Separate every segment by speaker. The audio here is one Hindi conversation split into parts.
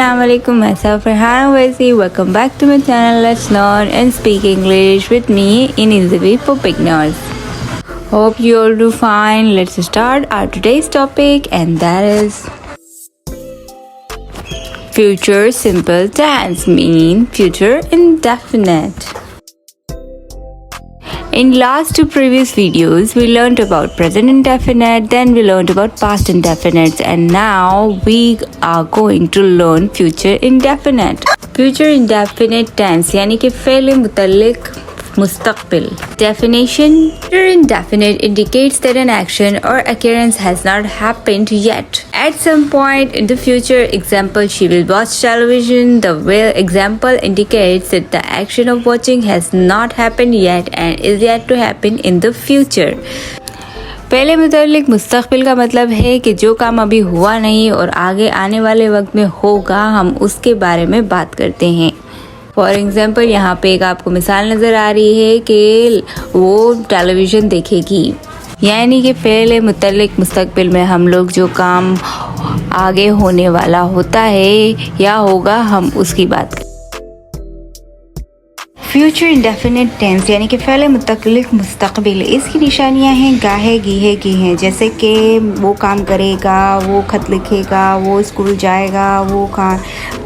Speaker 1: Assalamualaikum, myself Farhana Waisi. Welcome back to my channel. Let's learn and speak English with me in Easy Way for Beginners. Hope you all do fine. Let's start our today's topic, and that is future simple tense, meaning future indefinite. In last two previous videos, we learned about present indefinite, then we learned about past indefinite, and now we are going to learn future indefinite. Future indefinite tense यानी कि फ़ेल मुतल्लिक मुस्तक़बिल. Definition: future indefinite indicates that an action or occurrence has not happened yet. At some point in the future, example, she will watch television. The where example indicates that the action of watching has not happened yet and is yet to happen in the future. पहले मुतल्लिक मुस्तक़बिल का मतलब है कि जो काम अभी हुआ नहीं और आगे आने वाले वक्त में होगा, हम उसके बारे में बात करते हैं. फॉर एग्ज़ाम्पल, यहाँ पे एक आपको मिसाल नज़र आ रही है कि वो टेलीविज़न देखेगी, यानी कि फ़ेल मुतल्लिक मुस्तक़बिल में हम लोग जो काम आगे होने वाला होता है या होगा, हम उसकी बात करें. फ्यूचर इंडेफिनिट टेंस यानी कि फ़ेल मुतल्लिक मुस्तक़बिल, इसकी निशानियां हैं गाहे गीहे की हैं, जैसे कि वो काम करेगा, वो ख़त लिखेगा, वो स्कूल जाएगा,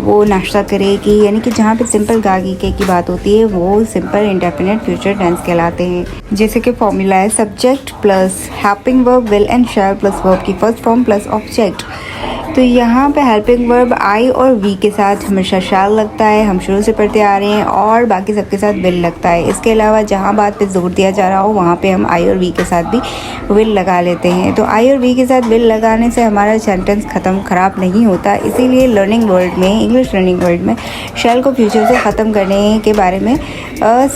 Speaker 1: वो नाश्ता करेगी, यानी कि जहाँ पे सिंपल गा गीके की बात होती है वो सिंपल इंडेफिनिट फ्यूचर टेंस कहलाते हैं. जैसे कि फॉर्मूला है subject plus helping verb will and shall plus verb की फर्स्ट फॉर्म प्लस ऑब्जेक्ट. तो यहाँ पे हेल्पिंग वर्ब आई और वी के साथ हमेशा शैल लगता है, हम शुरू से पढ़ते आ रहे हैं, और बाकी सबके साथ विल लगता है. इसके अलावा जहाँ बात पे जोर दिया जा रहा हो वहाँ पे हम आई और वी के साथ भी विल लगा लेते हैं. तो आई और वी के साथ विल लगाने से हमारा सेंटेंस ख़राब नहीं होता. इसीलिए लर्निंग वर्ल्ड में, इंग्लिश लर्निंग वर्ल्ड में शैल को फ्यूचर से ख़त्म करने के बारे में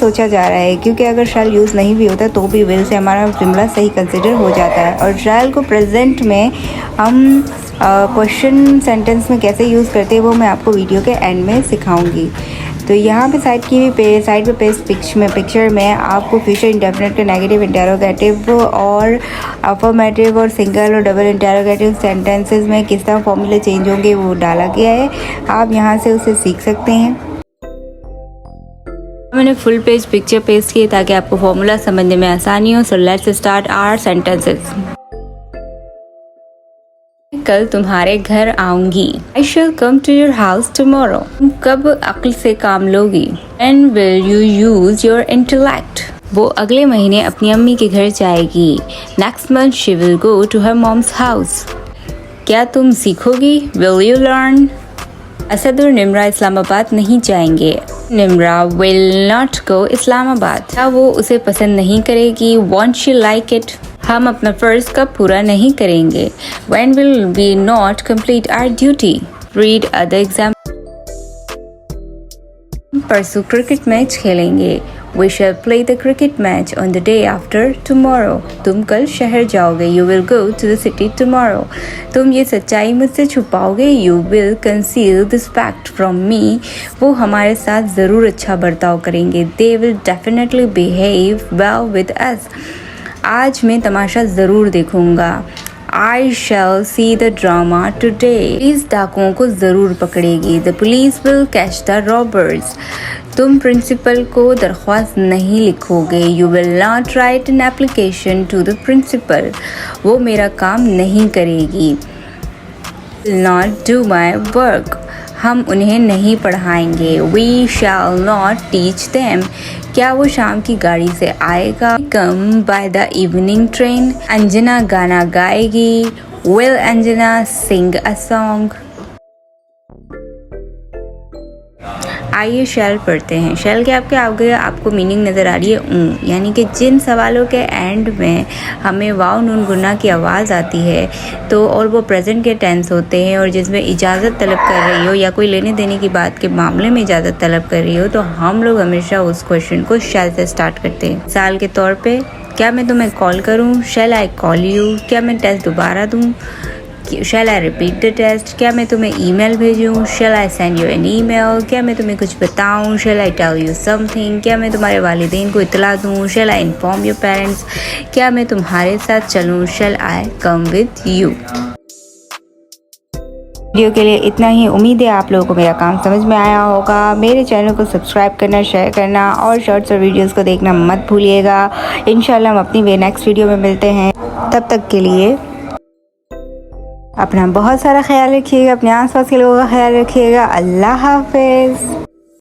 Speaker 1: सोचा जा रहा है, क्योंकि अगर शैल यूज़ नहीं भी होता तो भी विल से हमारा जुमला सही कंसिडर हो जाता है. और शैल को प्रेजेंट में हम क्वेश्चन सेंटेंस में कैसे यूज़ करते हैं वो मैं आपको वीडियो के एंड में सिखाऊंगी. तो यहाँ पे साइड पे पिक्चर में आपको फ्यूचर इंडेफिनिट के नेगेटिव, इंटेरोगेटिव और अफर्मेटिव और सिंगल और डबल इंटेरोगेटिव सेंटेंसेस में किस तरह फॉर्मूले चेंज होंगे वो डाला गया है. आप यहाँ से उसे सीख सकते हैं. मैंने फुल पेज पिक्चर पेस्ट किए ताकि आपको फॉर्मूला समझने में आसानी हो. So let's start our sentences. कल तुम्हारे घर आऊंगी. I shall come to your house tomorrow. तुम कब अक्ल से काम लोगी. When will you use your intellect? वो अगले महीने अपनी अम्मी के घर जाएगी. Next month she will go to her mom's house. क्या तुम सीखोगी. Will you learn? असद और निम्रा इस्लामाबाद नहीं जाएंगे. Nimra will not go Islamabad. क्या वो उसे पसंद नहीं करेगी. Won't she like it? हम अपना फ़र्ज़ कब पूरा नहीं करेंगे. When will we not complete our duty? Read other example. परसों क्रिकेट मैच खेलेंगे. We shall play the cricket match on the day after tomorrow. तुम कल शहर जाओगे. You will go to the city tomorrow. तुम ये सच्चाई मुझसे छुपाओगे. You will conceal this fact from me. वो हमारे साथ ज़रूर अच्छा बर्ताव करेंगे. They will definitely behave well with us. आज मैं तमाशा ज़रूर देखूंगा. I shall see the drama today. Police डाकुओं को ज़रूर पकड़ेगी. The police will catch the robbers. तुम प्रिंसिपल को दरख्वास्त नहीं लिखोगे. You will not write an application to the principal. वो मेरा काम नहीं करेगी. Will not do my work. हम उन्हें नहीं पढ़ाएंगे. We shall not teach them. क्या वो शाम की गाड़ी से आएगा. Come by the evening train. Anjana गाना गाएगी. Will Anjana sing a song? आइए शैल पढ़ते हैं. शैल के आपके आगे आपको मीनिंग नज़र आ रही है यानी कि जिन सवालों के एंड में हमें वाव नून गुन्ना की आवाज़ आती है तो और वो प्रेजेंट के टेंस होते हैं, और जिसमें इजाज़त तलब कर रही हो या कोई लेने देने की बात के मामले में इजाज़त तलब कर रही हो, तो हम लोग हमेशा उस क्वेश्चन को शैल से स्टार्ट करते हैं. मिसाल के तौर पे, क्या मैं तुम्हें कॉल करूँ. शैल आई कॉल यू. क्या मैं टेस्ट दोबारा दूँ. Shall I repeat the test? क्या मैं तुम्हें ईमेल भेजूँ. Shall I send you an email? क्या मैं तुम्हें कुछ बताऊँ. Shall I tell you something? क्या मैं तुम्हारे वालिदैन को इतला दूँ. Shall I inform your parents? क्या मैं तुम्हारे साथ चलूँ. Shall I come with you? Video के लिए इतना ही। उम्मीद है आप लोगों को मेरा काम समझ में आया होगा। मेरे चैनल को सब्सक्राइब करना, शेयर करना और शॉर्ट्स और वीडियोस को देखना मत भूलिएगा। इंशाल्लाह हम अपनी नेक्स्ट वीडियो में मिलते हैं। तब तक के लिए अपना बहुत सारा ख्याल रखिएगा, अपने आसपास के लोगों का ख्याल रखिएगा। अल्लाह हाफिज़।